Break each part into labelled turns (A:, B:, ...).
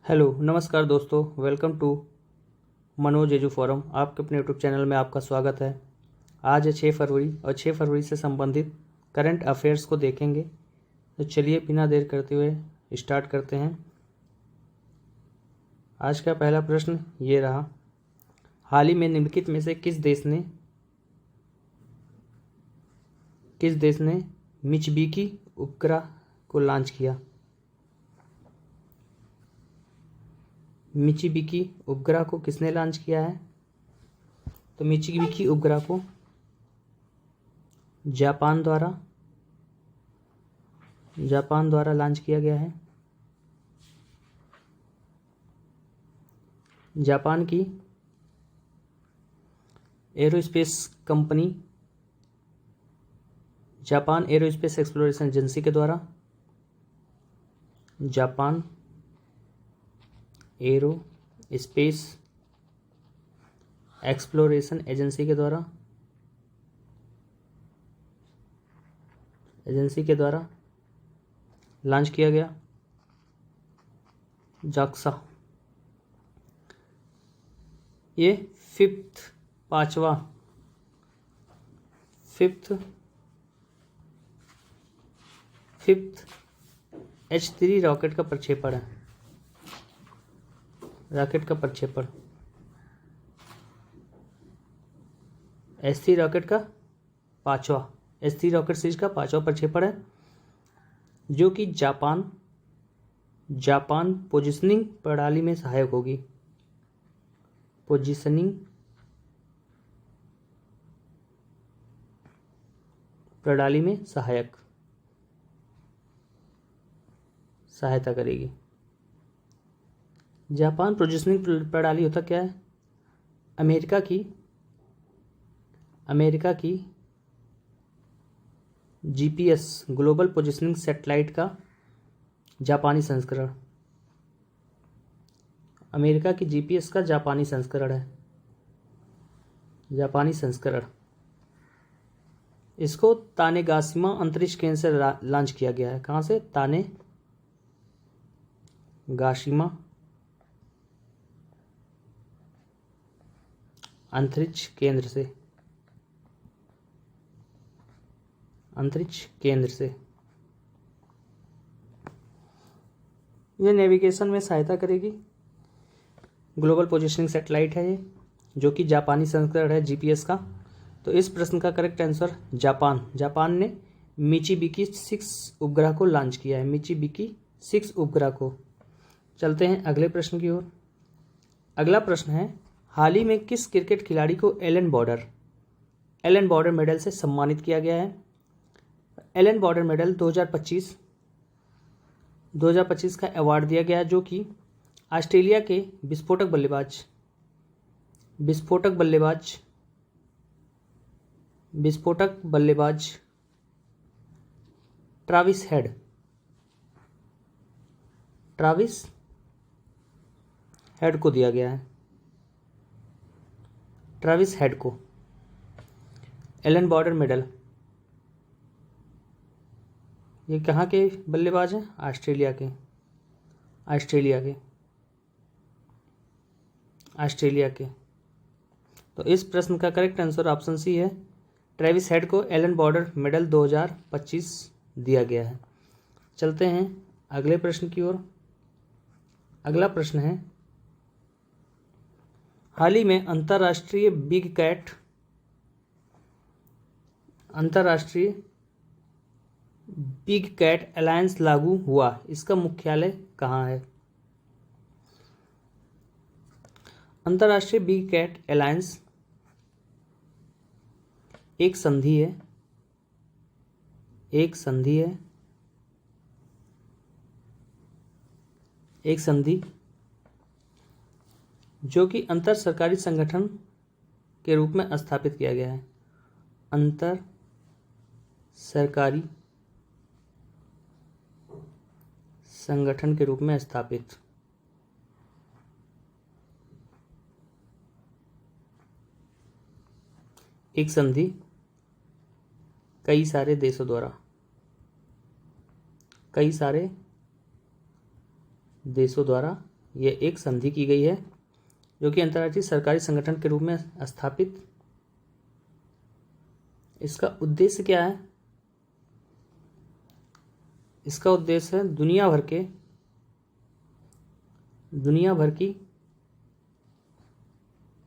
A: Hello नमस्कार दोस्तों, welcome to Manoj edu forum. आपके अपने यूट्यूब चैनल में आपका स्वागत है। आज है 6 फरवरी और 6 फरवरी से संबंधित करंट अफेयर्स को देखेंगे। तो चलिए बिना देर करते हुए स्टार्ट करते हैं। आज का पहला प्रश्न ये रहा, हाल ही में निम्नलिखित में से किस देश ने मित्सुबिशी उपग्रह को लॉन्च किया? मित्सुबिशी उपग्रह को किसने लॉन्च किया है? तो मित्सुबिशी उपग्रह को जापान द्वारा लॉन्च किया गया है। जापान की aerospace company Japan aerospace exploration agency के द्वारा जापान एरोस्पेस एक्सप्लोरेशन एजेंसी के द्वारा लॉन्च किया गया। जाक्सा ये फिफ्थ H3 रॉकेट का प्रक्षेपण है। H3 रॉकेट का पांचवा H3 रॉकेट सीरीज का पांचवा प्रक्षेपण है, जो कि जापान पोजिशनिंग प्रणाली में सहायक होगी। पोजिशनिंग प्रणाली में सहायता करेगी। जापान पोजिशनिंग प्रणाली होता क्या है? अमेरिका की GPS ग्लोबल पोजिशनिंग सैटेलाइट का जापानी संस्करण। अमेरिका की GPS का जापानी संस्करण। इसको तानेगाशिमा अंतरिक्ष केंद्र से लॉन्च किया गया है। कहाँ से? तानेगाशिमा अंतरिक्ष केंद्र से। यह नेविगेशन में सहायता करेगी। ग्लोबल पोजिशनिंग सैटेलाइट है ये, जो कि जापानी संस्करण है GPS का। तो इस प्रश्न का करेक्ट आंसर जापान ने मित्सुबिशी 6 उपग्रह को लॉन्च किया है। मित्सुबिशी 6 उपग्रह को। चलते हैं अगले प्रश्न की ओर। अगला प्रश्न है, हाल ही में किस क्रिकेट खिलाड़ी को एलन बॉर्डर मेडल से सम्मानित किया गया है? एलन बॉर्डर मेडल 2025 का अवार्ड दिया गया, जो कि ऑस्ट्रेलिया के विस्फोटक बल्लेबाज ट्रेविस हेड को दिया गया है। ट्रेविस हेड को एलन बॉर्डर मेडल। ये कहाँ के बल्लेबाज हैं? ऑस्ट्रेलिया के। तो इस प्रश्न का करेक्ट आंसर ऑप्शन सी है। ट्रेविस हेड को एलन बॉर्डर मेडल 2025 दिया गया है। चलते हैं अगले प्रश्न की ओर। अगला प्रश्न है, हाल ही में अंतर्राष्ट्रीय बिग कैट अलायंस लागू हुआ। इसका मुख्यालय कहाँ है? अंतर्राष्ट्रीय बिग कैट अलायंस एक संधि जो कि अंतर सरकारी संगठन के रूप में स्थापित किया गया है। अंतर सरकारी संगठन के रूप में स्थापित। एक संधि कई सारे देशों द्वारा ये एक संधि की गई है जो कि अंतर्राष्ट्रीय सरकारी संगठन के रूप में स्थापित। इसका उद्देश्य क्या है? इसका उद्देश्य है दुनिया भर की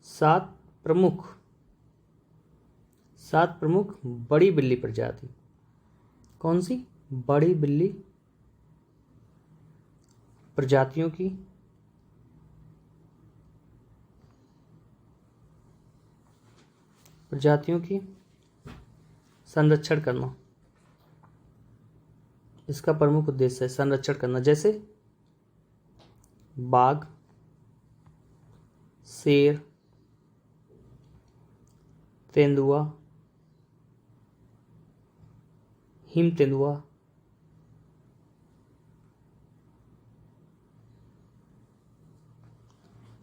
A: 7 प्रमुख बड़ी बिल्ली प्रजाति। कौन सी? बड़ी बिल्ली प्रजातियों की संरक्षण करना। इसका प्रमुख उद्देश्य है संरक्षण करना, जैसे बाघ, शेर, तेंदुआ, हिम तेंदुआ,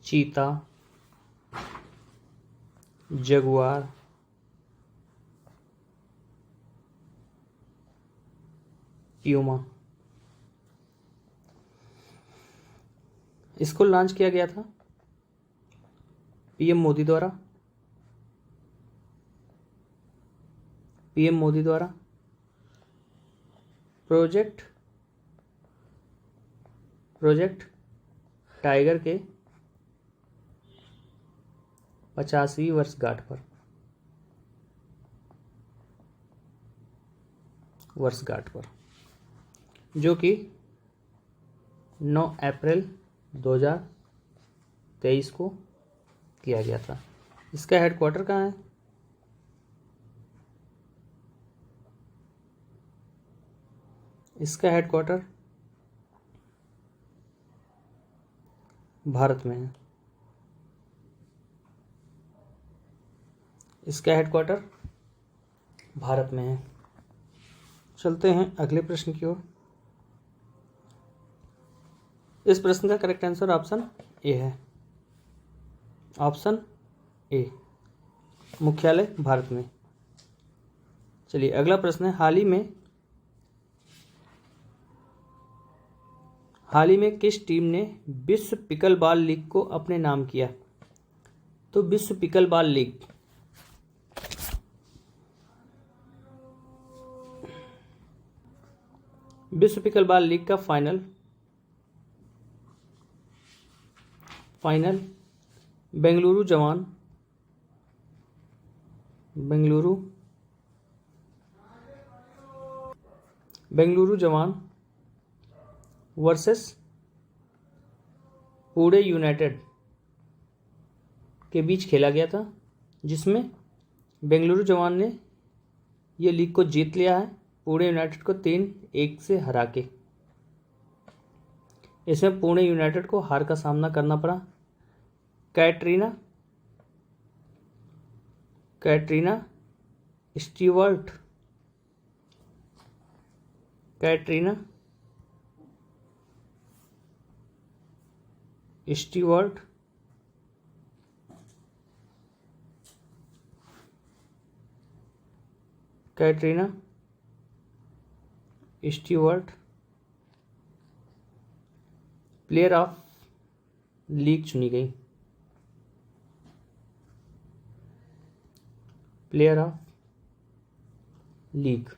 A: चीता, जगुआर, प्यूमा। इसको लॉन्च किया गया था पीएम मोदी द्वारा प्रोजेक्ट टाइगर के 50वीं वर्षगांठ पर जो कि 9 अप्रैल 2023 को किया गया था। इसका हेडक्वार्टर कहाँ है? इसका हेडक्वार्टर भारत में है। इसका हेडक्वार्टर भारत में है। चलते हैं अगले प्रश्न की ओर। इस प्रश्न का करेक्ट आंसर ऑप्शन ए है। ऑप्शन ए, मुख्यालय भारत में। चलिए अगला प्रश्न है, हाल ही में किस टीम ने विश्व पिकलबॉल लीग को अपने नाम किया? तो विश्व पिकलबॉल लीग का फाइनल बेंगलुरु जवान वर्सेस पुणे यूनाइटेड के बीच खेला गया था, जिसमें बेंगलुरु जवान ने ये लीग को जीत लिया है पुणे यूनाइटेड को 3-1 से हरा के। इसमें पुणे यूनाइटेड को हार का सामना करना पड़ा। Katrina Stewart player of league चुनी गई। Player of league.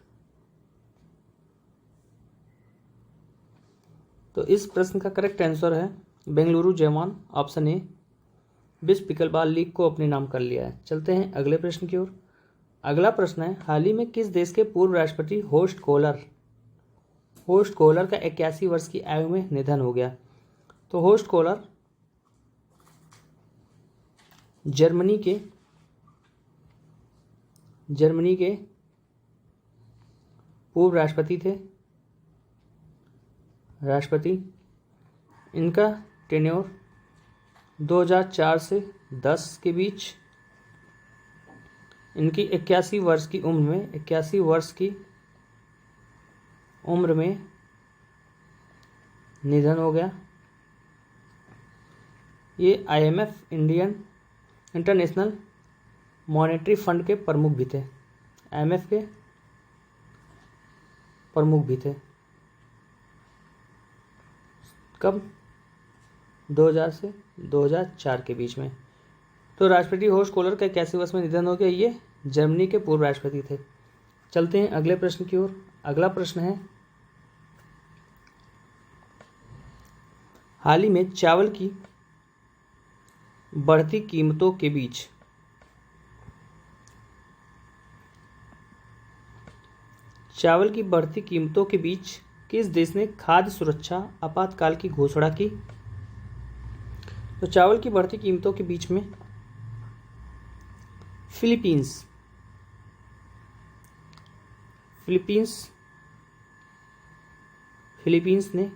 A: तो इस प्रश्न का करेक्ट आंसर है बेंगलुरु जवान, ऑप्शन ए, विश्व पिकलबॉल लीग को अपने नाम कर लिया है। चलते हैं अगले प्रश्न की ओर। अगला प्रश्न है, हाल ही में किस देश के पूर्व राष्ट्रपति होस्ट कोहलर का 81 वर्ष की आयु में निधन हो गया? तो होस्ट कोहलर जर्मनी के पूर्व राष्ट्रपति। इनका टेन्योर 2004 से 10 के बीच, इनकी 81 वर्ष की उम्र में निधन हो गया। ये IMF इंटरनेशनल मॉनेटरी फंड के प्रमुख भी थे। IMF के प्रमुख भी थे। कब? 2000 से 2004 के बीच में। तो राष्ट्रपति होस्ट कोहलर का 81 वर्ष में निधन हो गया। ये जर्मनी के पूर्व राष्ट्रपति थे। चलते हैं अगले प्रश्न की ओर। अगला प्रश्न है, हाल ही में चावल की बढ़ती कीमतों के बीच किस देश ने खाद्य सुरक्षा आपातकाल की घोषणा की? तो चावल की बढ़ती कीमतों के बीच में फिलीपींस ने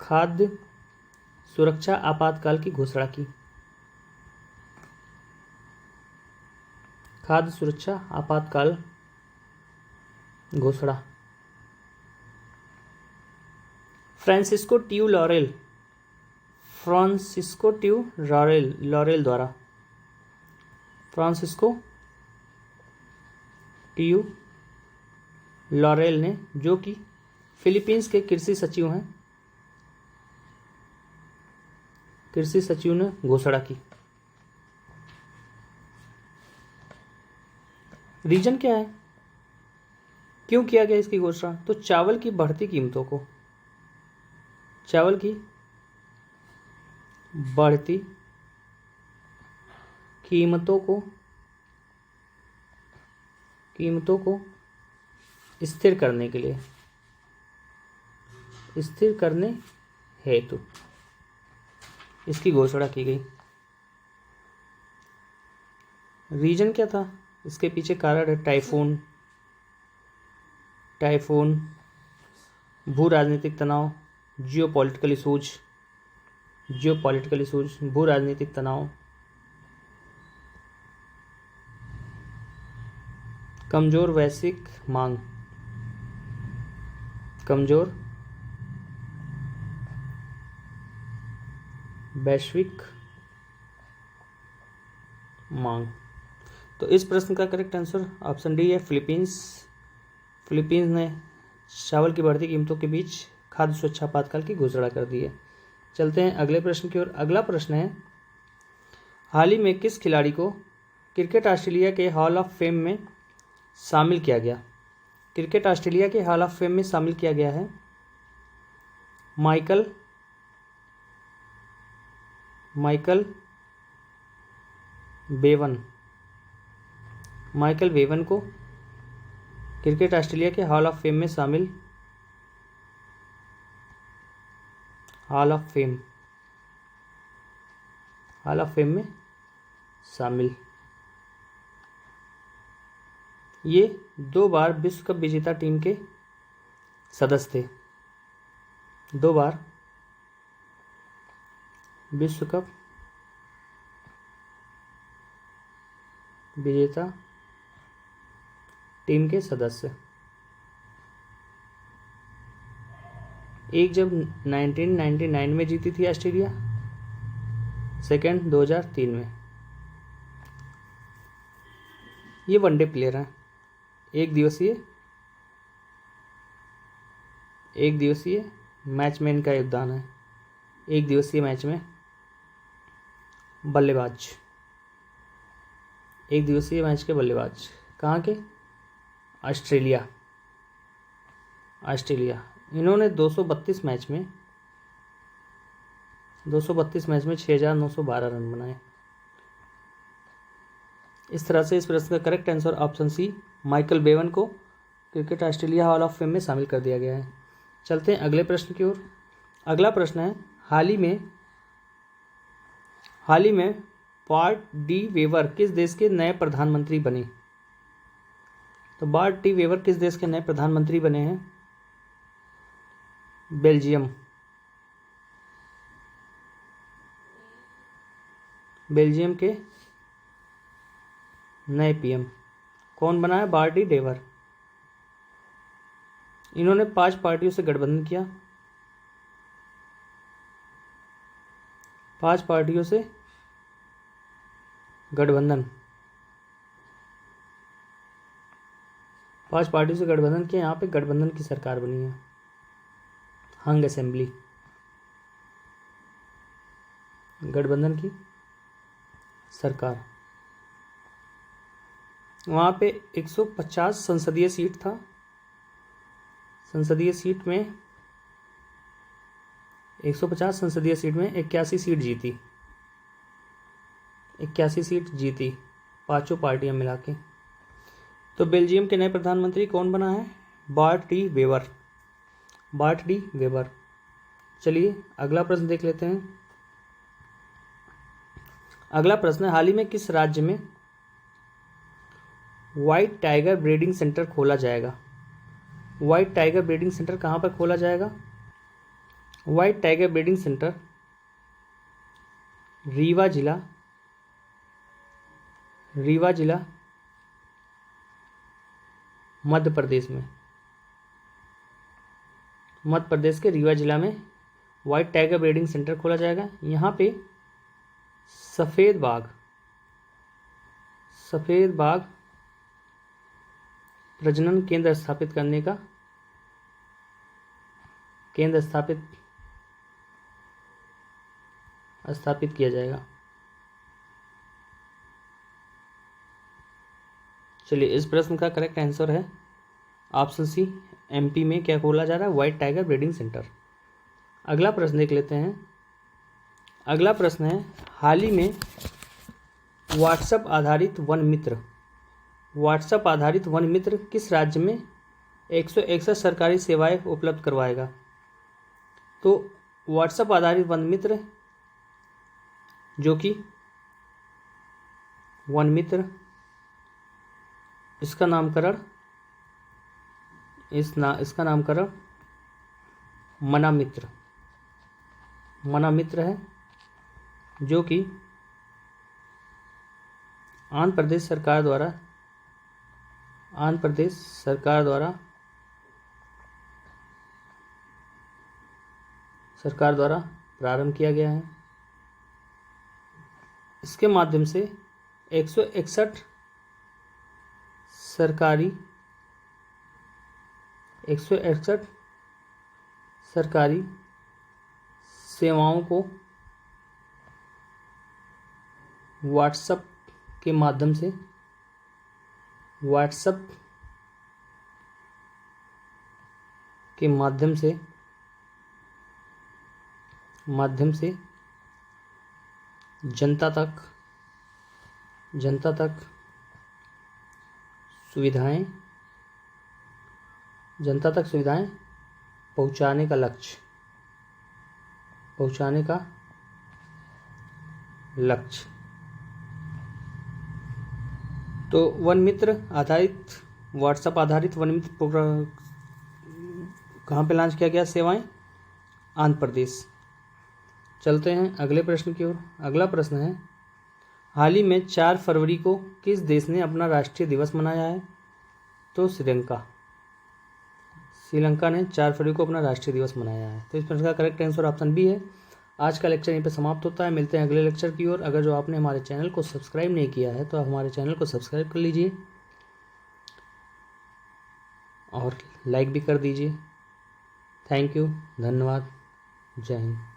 A: खाद्य सुरक्षा आपातकाल की घोषणा की। खाद्य सुरक्षा आपातकाल घोषणा। फ्रांसिस्को ट्यू लॉरेल ने, जो कि फिलीपींस के कृषि सचिव ने घोषणा की। रीजन क्या है, क्यों किया गया इसकी घोषणा? तो चावल की बढ़ती कीमतों को स्थिर करने हेतु इसकी घोषणा की गई। रीजन क्या था? इसके पीछे कारण है टाइफून, भू राजनीतिक तनाव, जियोपॉलिटिकल इशूज, भू राजनीतिक तनाव, कमजोर वैश्विक मांग, तो इस प्रश्न का करेक्ट आंसर ऑप्शन डी है, फिलीपींस ने चावल की बढ़ती कीमतों के बीच खाद्य सुरक्षा आपातकाल की घोषणा कर दी है। चलते हैं अगले प्रश्न की ओर। अगला प्रश्न है, हाल ही में किस खिलाड़ी को क्रिकेट ऑस्ट्रेलिया के हॉल ऑफ फेम में शामिल किया गया? क्रिकेट ऑस्ट्रेलिया के हॉल ऑफ फेम में शामिल किया गया है माइकल बेवन को क्रिकेट ऑस्ट्रेलिया के हॉल ऑफ फेम में शामिल। ये 2 बार विश्व कप विजेता टीम के सदस्य थे। 2 बार विश्व कप विजेता टीम के सदस्य। एक जब 1999 में जीती थी ऑस्ट्रेलिया, सेकंड 2003 में। ये वनडे प्लेयर हैं। एक दिवसीय मैच में इनका योगदान है। एक दिवसीय मैच में बल्लेबाज, एक दिवसीय मैच के बल्लेबाज। कहाँ के? ऑस्ट्रेलिया। इन्होंने 232 मैच में 6,912 रन बनाए। इस तरह से इस प्रश्न का correct answer option C, Michael Bevan को cricket Australia hall of fame में शामिल कर दिया गया है। चलते हैं अगले प्रश्न की ओर। अगला प्रश्न है, हाल ही में बार्ट डी वेवर किस देश के नए प्रधानमंत्री बने? तो बार्ट डी वेवर किस देश के नए प्रधानमंत्री बने हैं? बेल्जियम के नए पीएम। कौन बना है? Bart De Wever. इन्होंने 5 पार्टियों से गठबंधन किया। 5 पार्टियों से गठबंधन किया। यहाँ पे गठबंधन की सरकार बनी है। हंग असेंबली, गठबंधन की सरकार। वहाँ पे 150 संसदीय सीट था। संसदीय सीट में 150 संसदीय सीट में 81 सीट जीती, 81 सीट जीती पांचों पार्टियां मिला के। तो बेल्जियम के नए प्रधानमंत्री कौन बना है? Bart D weber, BART D weber. चलिए अगला प्रश्न देख लेते हैं। अगला प्रश्न है, हाल ही में किस राज्य में व्हाइट टाइगर ब्रीडिंग सेंटर खोला जाएगा? व्हाइट टाइगर ब्रीडिंग सेंटर कहाँ पर खोला जाएगा? White tiger breeding centre Rewa जिला, रीवा जिला मध्य प्रदेश में, मध्य प्रदेश के रीवा जिला में व्हाइट टाइगर ब्रीडिंग सेंटर खोला जाएगा। यहाँ पे सफ़ेद बाघ, सफ़ेद बाघ प्रजनन केंद्र स्थापित करने का, केंद्र स्थापित किया जाएगा। चलिए इस प्रश्न का करेक्ट आंसर है ऑप्शन सी, एमपी में क्या खोला जा रहा है? White tiger breeding centre. अगला प्रश्न देख लेते हैं। अगला प्रश्न है, हाल ही में व्हाट्सएप आधारित वन मित्र, व्हाट्सएप आधारित वन मित्र किस राज्य में 161 सरकारी सेवाएं उपलब्ध करवाएगा? तो व्हाट्सएप आधारित वन मित्र जो कि वन मित्र, इसका नामकरण इसका नामकरण मना मित्र, मना मित्र है, जो कि आंध्र प्रदेश सरकार द्वारा प्रारंभ किया गया है। इसके माध्यम से 161 सरकारी सेवाओं को व्हाट्सएप के माध्यम से जनता तक सुविधाएं पहुंचाने का लक्ष्य। तो वन मित्र आधारित, व्हाट्सएप आधारित वन मित्र प्रोग्राम कहाँ पे लॉन्च किया गया? सेवाएं आंध्र प्रदेश। चलते हैं अगले प्रश्न की ओर। अगला प्रश्न है, हाल ही में 4 फरवरी को किस देश ने अपना राष्ट्रीय दिवस मनाया है? तो श्रीलंका ने 4 फरवरी को अपना राष्ट्रीय दिवस मनाया है। तो इस प्रश्न का करेक्ट आंसर ऑप्शन बी है। आज का लेक्चर यहीं पे समाप्त होता है। मिलते हैं अगले लेक्चर की ओर। अगर जो आपने हमारे चैनल को सब्सक्राइब नहीं किया है तो आप हमारे चैनल को सब्सक्राइब कर लीजिए और लाइक भी कर दीजिए। थैंक यू, धन्यवाद, जय हिंद।